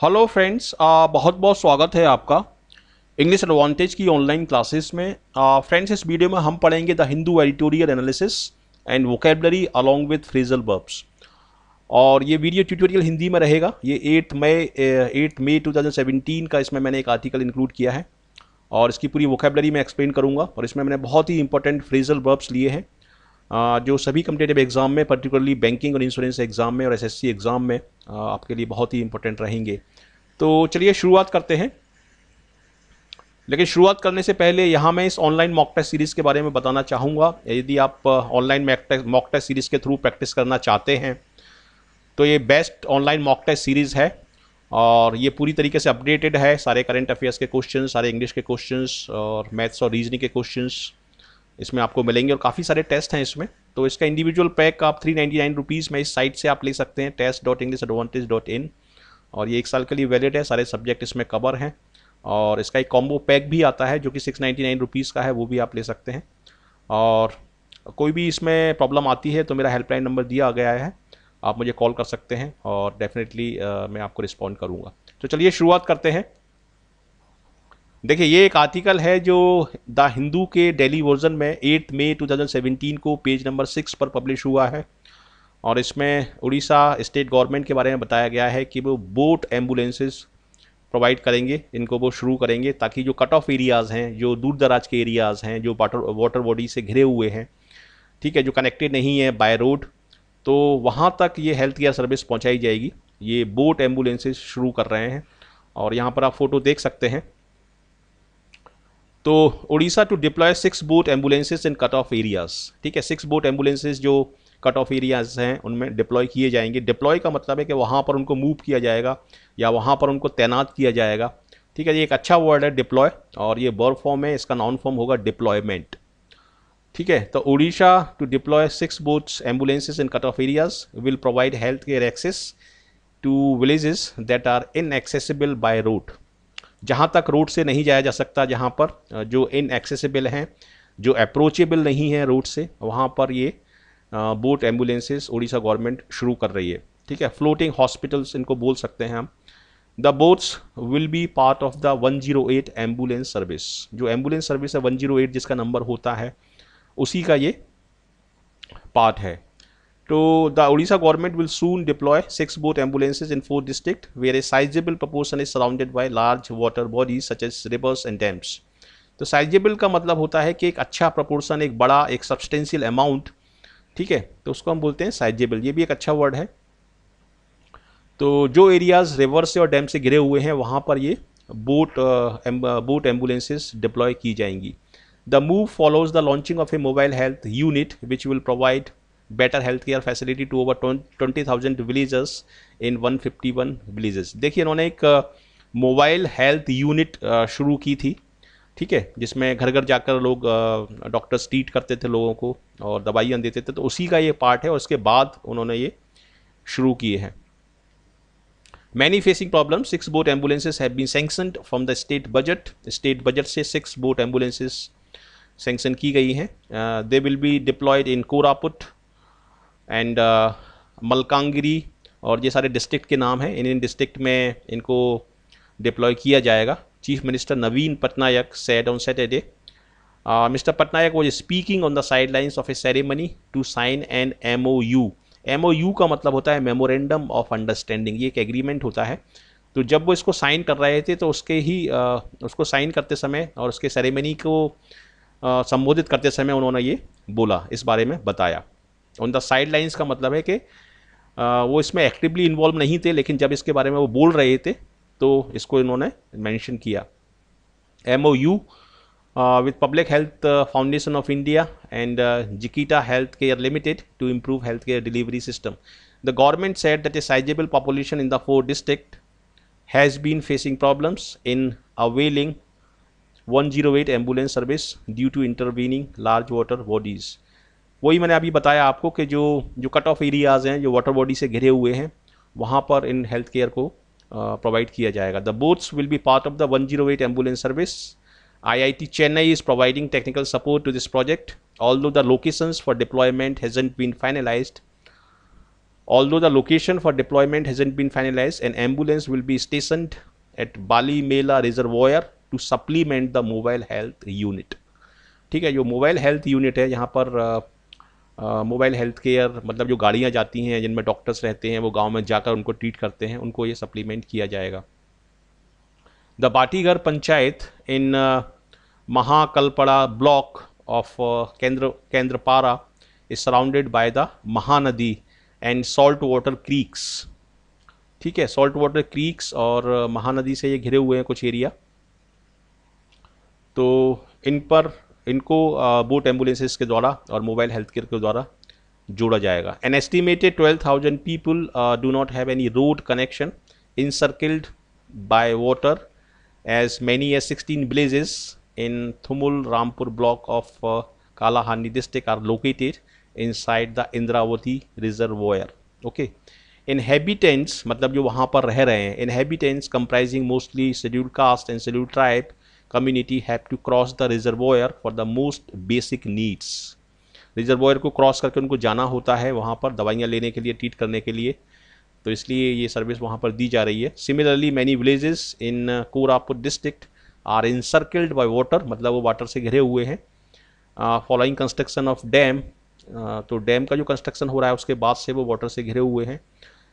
Hello friends, बहुत बहुत स्वागत है आपका इंग्लिश एडवांटेज की ऑनलाइन क्लासेस में। फ्रेंड्स, इस वीडियो में हम पढ़ेंगे the Hindu editorial analysis and vocabulary along with phrasal verbs. और ये वीडियो ट्यूटोरियल हिंदी में रहेगा। ये 8 मई 2017 का इसमें मैंने एक आर्टिकल इंक्लूड किया है और इसकी पूरी वोकेबलरी मैं एक्सप्लेन करूंगा। और इसमें मैंने बहुत ही इंपॉर्टेंट फ्रेजल वर्ब्स लिए हैं जो सभी कम्पिटेटिव एग्जाम में, पर्टिकुलरली बैंकिंग और इंश्योरेंस एग्जाम में और एसएससी एग्जाम में आपके लिए बहुत ही इंपॉर्टेंट रहेंगे। तो चलिए शुरुआत करते हैं। लेकिन शुरुआत करने से पहले यहाँ मैं इस ऑनलाइन मॉक टेस्ट सीरीज़ के बारे में बताना चाहूँगा। यदि आप ऑनलाइन मॉक टेस्ट सीरीज़ के थ्रू प्रैक्टिस करना चाहते हैं तो ये best online mock test series है और ये पूरी तरीके से अपडेटेड है। सारे करंट अफेयर्स के क्वेश्चन, सारे इंग्लिश के क्वेश्चंस और मैथ्स और रीजनिंग के क्वेश्चंस इसमें आपको मिलेंगे और काफ़ी सारे टेस्ट हैं इसमें। तो इसका इंडिविजुअल पैक आप 399 रुपीज़ में इस साइट से आप ले सकते हैं, test.englishaadvantage.in। और ये 1 साल के लिए वैलिड है, सारे सब्जेक्ट इसमें कवर हैं। और इसका एक कॉम्बो पैक भी आता है जो कि 699 रुपीज़ का है, वो भी आप ले सकते हैं। और कोई भी इसमें प्रॉब्लम आती है तो मेरा हेल्पलाइन नंबर दिया गया है, आप मुझे कॉल कर सकते हैं और डेफिनेटली मैं आपको रिस्पॉन्ड करूँगा। तो चलिए शुरुआत करते हैं। देखिए, ये एक आर्टिकल है जो द हिंदू के डेली वर्जन में 8 मई 2017 को पेज नंबर 6 पर पब्लिश हुआ है। और इसमें उड़ीसा स्टेट गवर्नमेंट के बारे में बताया गया है कि वो बोट एम्बुलेंसेस प्रोवाइड करेंगे, इनको वो शुरू करेंगे ताकि जो कट ऑफ एरियाज़ हैं, जो दूर दराज के एरियाज़ हैं, जो वाटर बॉडी से घिरे हुए हैं, ठीक है, जो कनेक्टेड नहीं है बाय रोड, तो वहाँ तक ये हेल्थ केयर सर्विस पहुँचाई जाएगी। ये बोट एम्बुलेंसेस शुरू कर रहे हैं और यहाँ पर आप फोटो देख सकते हैं। तो Orissa to deploy 6 boat ambulances in cut off areas, ठीक है, 6 बोट एम्बुलेंसेज जो कट ऑफ एरियाज हैं उनमें डिप्लॉय किए जाएंगे। डिप्लॉय का मतलब है कि वहाँ पर उनको मूव किया जाएगा या वहाँ पर उनको तैनात किया जाएगा, ठीक है। ये एक अच्छा वर्ड है डिप्लॉय, और ये वर्ब फॉर्म है, इसका नाउन फॉर्म होगा डिप्लॉयमेंट, ठीक है। तो Orissa to deploy 6 boats ambulances in cut off areas will provide health care access to villages that are inaccessible by road. जहाँ तक रोड से नहीं जाया जा सकता, जहाँ पर जो इनएक्सेसिबल हैं, जो अप्रोचेबल नहीं है रोड से, वहाँ पर ये बोट एम्बुलेंसेस उड़ीसा गवर्नमेंट शुरू कर रही है, ठीक है। फ्लोटिंग हॉस्पिटल्स इनको बोल सकते हैं हम। The boats will be part of the 108 ambulance service. जो एम्बुलेंस सर्विस है 108 जिसका नंबर होता है, उसी का ये पार्ट है। So the Odisha government will soon deploy 6 boat ambulances in 4 districts where a sizable proportion is surrounded by large water bodies such as rivers and dams. तो sizable का मतलब होता है कि एक अच्छा proportion, एक बड़ा, एक substantial amount, ठीक है, तो उसको हम बोलते हैं sizable। ये भी एक अच्छा वर्ड है। तो जो एरियाज रिवर से और डैम से घिरे हुए हैं वहाँ पर ये बोट एम्बुलेंसेस डिप्लॉय की जाएंगी। The move follows the launching of A mobile health unit which will provide better healthcare facility to over 20,000 villages in 151 villages। देखिए, इन्होंने एक मोबाइल हेल्थ यूनिट शुरू की थी, ठीक है, जिसमें घर घर जाकर लोग डॉक्टर्स ट्रीट करते थे लोगों को और दवाइयाँ देते थे। तो उसी का ये पार्ट है और उसके बाद उन्होंने ये शुरू किए हैं। Many facing problems, 6 boat ambulances have been sanctioned from the state budget। State budget से 6 बोट एम्बुलेंसेस सेंक्शन की गई हैं। They will be deployed in Koraput and Malkangiri, और ये सारे डिस्ट्रिक्ट के नाम हैं। इन डिस्ट्रिक्ट में इनको डिप्लॉय किया जाएगा। Chief minister Naveen Patnaik said on Saturday, Mr. Patnaik was speaking on the sidelines of a ceremony to sign an MOU। MOU का मतलब होता है मेमोरेंडम ऑफ अंडरस्टैंडिंग। ये एक एग्रीमेंट होता है। तो जब वो इसको साइन कर रहे थे तो उसको साइन करते समय और उसके सेरेमनी को संबोधित करते समय उन्होंने ये बोला, इस बारे में बताया। ऑन द साइड लाइन्स का मतलब है कि वो इसमें एक्टिवली इन्वॉल्व नहीं थे, लेकिन जब इसके बारे में वो बोल रहे थे तो इसको इन्होंने मेंशन किया। MOU with Public Health Foundation of India and Jikita Healthcare Limited to improve healthcare delivery system। The government said that a sizable population in the 4 districts has been facing problems in availing 108 ambulance service due to intervening large water bodies। वही मैंने अभी बताया आपको कि जो cut of areas हैं, जो water body से घिरे हुए हैं, वहाँ पर इन हेल्थ केयर को प्रोवाइड किया जाएगा। The boats will be part of the 108 ambulance service. IIT Chennai is providing technical support to this project, although the locations for deployment hasn't been finalized। Although the location for deployment hasn't been finalized, an ambulance will be stationed at Bali Mela Reservoir to supplement the mobile health unit. ठीक है, जो mobile health unit है यहाँ पर mobile health care मतलब जो गाड़ियाँ जाती हैं जिनमें डॉक्टर्स रहते हैं वो गांव में जाकर उनको ट्रीट करते हैं, उनको ये सप्लीमेंट किया जाएगा. The Batigar panchayat in Mahakalapada block of Kendrapara is surrounded by the Mahanadi and salt water creeks. ठीक है, सॉल्ट वाटर क्रीक्स और महानदी से ये घिरे हुए हैं कुछ एरिया. तो इनको बोट एम्बुलेंसेस के द्वारा और मोबाइल हेल्थ केयर के द्वारा जोड़ा जाएगा. An estimated 12,000 people do not have any road connection encircled by water. As many as 16 villages in Thumul Rampur block of Kalahani district are located inside the Indravati reservoir. Okay. Inhabitants मतलब जो वहाँ पर रह रहे हैं, inhabitants comprising mostly scheduled caste and scheduled tribe community have to cross the reservoir for the most basic needs. Reservoir को cross करके उनको जाना होता है वहाँ पर दवाइयाँ लेने के लिए, ट्रीट करने के लिए, तो इसलिए ये सर्विस वहाँ पर दी जा रही है. Similarly many villages in Koraput district are encircled by water, मतलब वो वाटर से घिरे हुए हैं. फॉलोइंग कंस्ट्रक्शन ऑफ डैम, तो डैम का जो कंस्ट्रक्शन हो रहा है उसके बाद से वो वाटर से घिरे हुए हैं,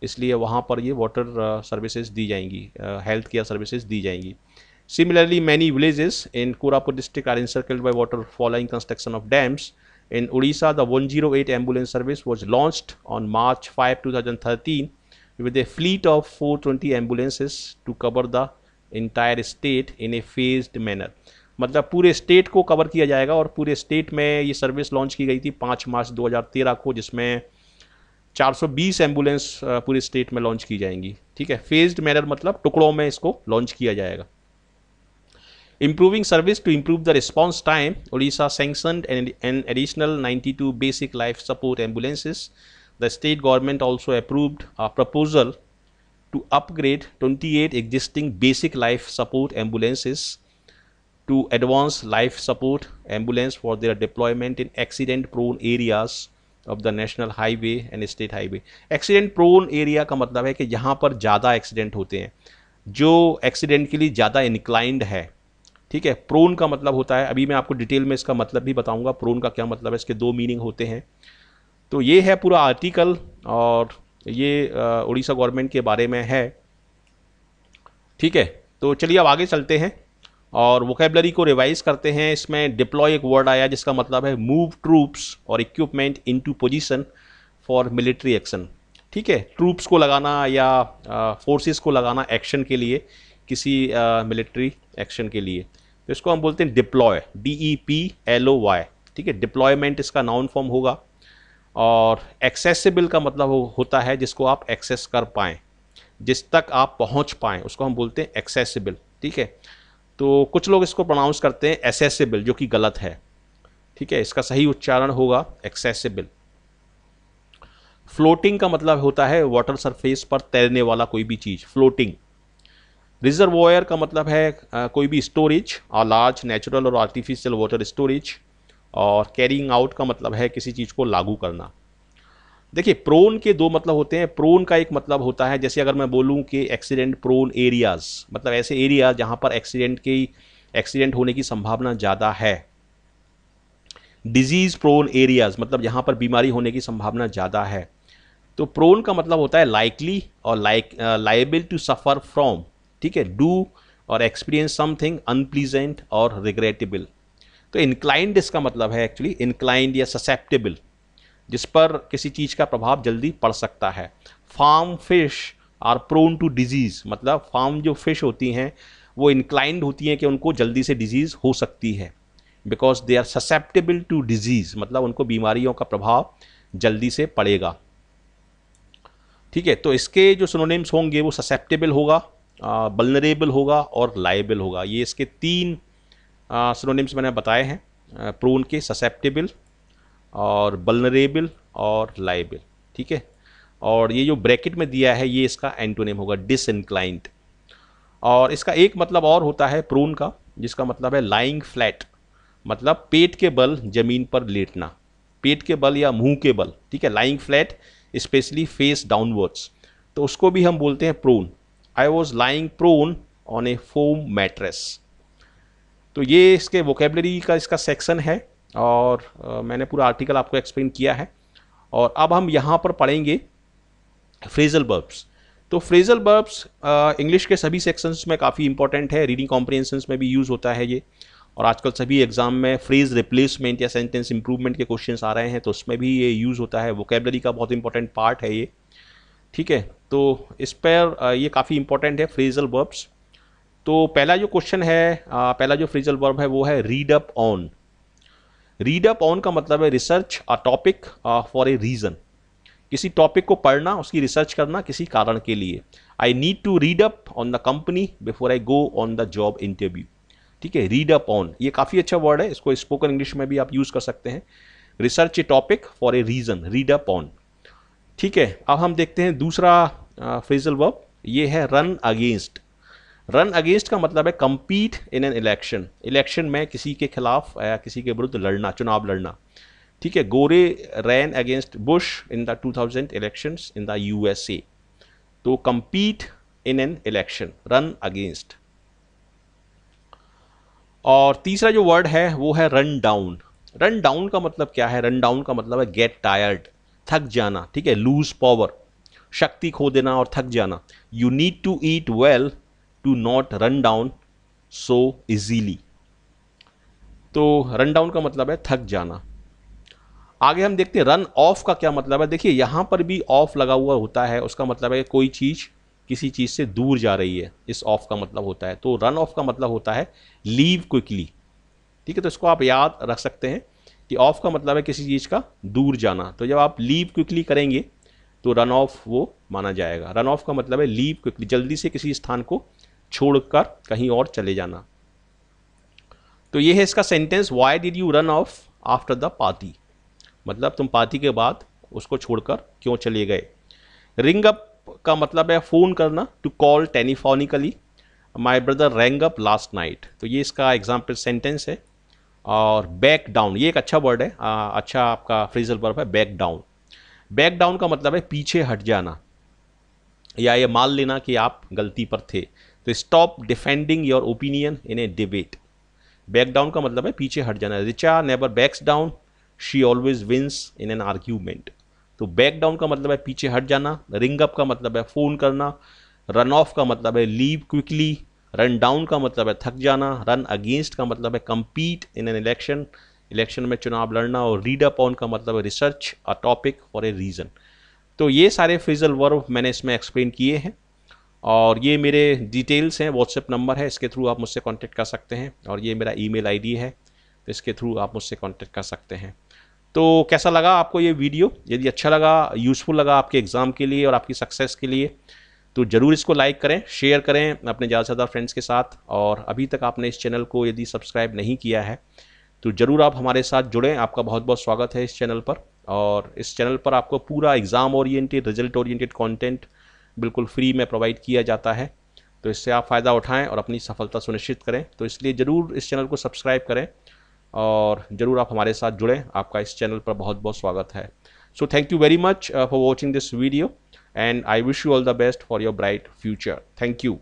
इसलिए वहाँ पर ये वाटर सर्विसेज दी जाएंगी, हेल्थ केयर सर्विसेज दी जाएंगी. Similarly, many villages in Koraput district are encircled by water following construction of dams. In Odisha, the 108 ambulance service was launched on March 5, 2013 with a fleet of 420 ambulances to cover the entire state in a phased manner. मतलब पूरे state को cover किया जाएगा और पूरे state में ये service launch की गई थी 5 मार्च 2013 को, जिसमें 420 एम्बुलेंस पूरे स्टेट में लॉन्च की जाएंगी. ठीक है, फेज्ड मैनर मतलब टुकड़ों में इसको लॉन्च किया जाएगा. Improving service to improve the response time, Odisha sanctioned an additional 92 basic life support ambulances. The state government also approved a proposal to upgrade 28 existing basic life support ambulances to advanced life support ambulance for their deployment in accident prone areas of the national highway and state highway. Accident prone area का मतलब है कि जहाँ पर ज़्यादा accident होते हैं, जो एक्सीडेंट के लिए ज़्यादा इंक्लाइंड है. ठीक है, प्रोन का मतलब होता है, अभी मैं आपको डिटेल में इसका मतलब भी बताऊंगा प्रोन का क्या मतलब है, इसके 2 मीनिंग होते हैं. तो ये है पूरा आर्टिकल और ये उड़ीसा गवर्नमेंट के बारे में है. ठीक है, तो चलिए अब आगे चलते हैं और वोकेबलरी को रिवाइज करते हैं. इसमें डिप्लॉय एक वर्ड आया जिसका मतलब है मूव ट्रूप्स और equipment into position for military action. ठीक है, ट्रूप्स को लगाना या फोर्सेस को लगाना एक्शन के लिए, किसी मिलिट्री एक्शन के लिए, तो इसको हम बोलते हैं डिप्लॉय, DEPLOY. ठीक है, डिप्लॉयमेंट इसका नाउन फॉर्म होगा. और एक्सेसिबल का मतलब होता है जिसको आप एक्सेस कर पाएँ, जिस तक आप पहुंच पाएँ, उसको हम बोलते हैं एक्सेसिबल. ठीक है, तो कुछ लोग इसको प्रोनाउंस करते हैं एसेसिबल, जो कि गलत है. ठीक है, इसका सही उच्चारण होगा एक्सेसिबल. फ्लोटिंग का मतलब होता है वाटर सरफेस पर तैरने वाला कोई भी चीज़, फ्लोटिंग. रिजर्वोयर का मतलब है कोई भी स्टोरेज, और लार्ज नेचुरल और आर्टिफिशियल वाटर स्टोरेज. और कैरिंग आउट का मतलब है किसी चीज़ को लागू करना. देखिए, प्रोन के 2 मतलब होते हैं. प्रोन का एक मतलब होता है, जैसे अगर मैं बोलूं कि एक्सीडेंट प्रोन एरियाज, मतलब ऐसे एरिया जहां पर एक्सीडेंट होने की संभावना ज़्यादा है. डिजीज प्रोन एरियाज मतलब जहां पर बीमारी होने की संभावना ज़्यादा है. तो प्रोन का मतलब होता है लाइकली और लाइबल टू सफ़र फ्रॉम. ठीक है, डू और एक्सपीरियंस समथिंग अनप्लीजेंट और रिग्रेटेबल. तो इंक्लाइंड इसका मतलब है एक्चुअली इंक्लाइंड या ससेप्टेबल, जिस पर किसी चीज़ का प्रभाव जल्दी पड़ सकता है. Farm fish are prone to disease, मतलब फार्म जो फिश होती हैं वो इंक्लाइंड होती हैं कि उनको जल्दी से डिजीज़ हो सकती है, because they are susceptible to disease, मतलब उनको बीमारियों का प्रभाव जल्दी से पड़ेगा. ठीक है, तो इसके जो सिनोनिम्स होंगे वो ससेप्टेबल होगा, वल्नरेबल होगा और लायबल होगा. ये इसके 3 सिनोनिम्स मैंने बताए हैं, प्रोन के, ससेप्टेबल और वल्नरेबल और लायबल. ठीक है, और ये जो ब्रैकेट में दिया है ये इसका एंटोनिम होगा, डिसइंक्लाइंड. और इसका एक मतलब और होता है प्रोन का, जिसका मतलब है लाइंग फ्लैट, मतलब पेट के बल जमीन पर लेटना, पेट के बल या मुंह के बल. ठीक है, lying flat specially face downwards, तो उसको भी हम बोलते हैं prone. I was lying prone on a foam mattress. तो ये इसके वोकेबलरी का इसका सेक्शन है और मैंने पूरा आर्टिकल आपको एक्सप्लेन किया है। और अब हम यहाँ पर पढ़ेंगे फ्रेजल वर्ब्स। तो फ्रेजल वर्ब्स इंग्लिश के सभी सेक्शंस में काफ़ी इंपॉर्टेंट है, रीडिंग कॉम्प्रिहेंशंस में भी यूज़ होता है ये, और आजकल सभी एग्जाम में फ्रेज रिप्लेसमेंट या सेंटेंस इंप्रूवमेंट के क्वेश्चंस आ रहे हैं तो उसमें भी ये यूज़ होता है। वोकेबलरी का बहुत इंपॉर्टेंट पार्ट है ये, ठीक है। तो इस पर ये काफ़ी इंपॉर्टेंट है फ्रेजल वर्ब्स। तो पहला जो क्वेश्चन है, पहला जो फ्रेजल वर्ब है वो है read up on. Read up on का मतलब है research a topic for a reason, किसी टॉपिक को पढ़ना, उसकी रिसर्च करना किसी कारण के लिए। I need to read up on the company before I go on the job interview, ठीक है। रीड अप ऑन ये काफ़ी अच्छा वर्ड है, इसको स्पोकन इंग्लिश में भी आप यूज़ कर सकते हैं। Research A topic for a reason, read up on, ठीक है। अब हम देखते हैं दूसरा फ्रेजल वर्ब, ये है रन अगेंस्ट। रन अगेंस्ट का मतलब है compete in an election, election में किसी के खिलाफ या किसी के विरुद्ध लड़ना, चुनाव लड़ना, ठीक है। Gore ran against Bush in the 2000 elections in the USA। तो compete in an election, run against. और तीसरा जो वर्ड है वो है रन डाउन। रन डाउन का मतलब क्या है? रन डाउन का मतलब है गेट टायर्ड, थक जाना, ठीक है। लूज पावर, शक्ति खो देना और थक जाना। You need to eat well to not run down so easily. तो रन डाउन का मतलब है थक जाना। आगे हम देखते हैं रन ऑफ का क्या मतलब है। देखिए यहां पर भी ऑफ लगा हुआ होता है, उसका मतलब है कोई चीज किसी चीज से दूर जा रही है, इस ऑफ का मतलब होता है। तो रन ऑफ का मतलब होता है लीव क्विकली, ठीक है। तो इसको आप याद रख सकते हैं कि ऑफ का मतलब है किसी चीज का दूर जाना। तो जब आप लीव क्विकली करेंगे तो रन ऑफ वो माना जाएगा। रन ऑफ का मतलब है लीव क्विकली, जल्दी से किसी स्थान को छोड़कर कहीं और चले जाना। तो ये है इसका sentence, why did you run of after the party, मतलब तुम पार्टी के बाद उसको छोड़कर क्यों चले गए। रिंग अप का मतलब है फोन करना, to call telephonically. My brother rang up last night, तो ये इसका एग्जाम्पल सेंटेंस है। और बैक डाउन, ये एक अच्छा वर्ड है, अच्छा आपका फ्रेजल वर्ब है बैक डाउन। बैक डाउन का मतलब है पीछे हट जाना या ये मान लेना कि आप गलती पर थे। तो stop defending your opinion in a debate. Back down का मतलब है पीछे हट जाना। Richa never backs down, she always wins in an argument. तो बैक डाउन का मतलब है पीछे हट जाना। रिंग अप का मतलब है फ़ोन करना। रन ऑफ का मतलब है लीव क्विकली। रन डाउन का मतलब है थक जाना। रन अगेंस्ट का मतलब है compete in an election, election में चुनाव लड़ना। और रीड अप ऑन का मतलब है research a topic for a reason. तो ये सारे फ्रेजल वर्ब मैंने इसमें एक्सप्लेन किए हैं और ये मेरे डिटेल्स हैं, व्हाट्सएप नंबर है, इसके थ्रू आप मुझसे कांटेक्ट कर सकते हैं। और ये मेरा ईमेल आईडी है, तो इसके थ्रू आप मुझसे कांटेक्ट कर सकते हैं। तो कैसा लगा आपको ये वीडियो? यदि अच्छा लगा, यूज़फुल लगा आपके एग्ज़ाम के लिए और आपकी सक्सेस के लिए, तो ज़रूर इसको लाइक करें, शेयर करें अपने ज़्यादा से ज़्यादा फ्रेंड्स के साथ। और अभी तक आपने इस चैनल को यदि सब्सक्राइब नहीं किया है तो ज़रूर आप हमारे साथ जुड़ें। आपका बहुत बहुत स्वागत है इस चैनल पर। और इस चैनल पर आपको पूरा exam oriented, result oriented content बिल्कुल फ्री में प्रोवाइड किया जाता है। तो इससे आप फ़ायदा उठाएं और अपनी सफलता सुनिश्चित करें। तो इसलिए ज़रूर इस चैनल को सब्सक्राइब करें और ज़रूर आप हमारे साथ जुड़ें। आपका इस चैनल पर बहुत बहुत स्वागत है। So thank you very much for watching this video and I wish you all the best for your bright future. Thank you.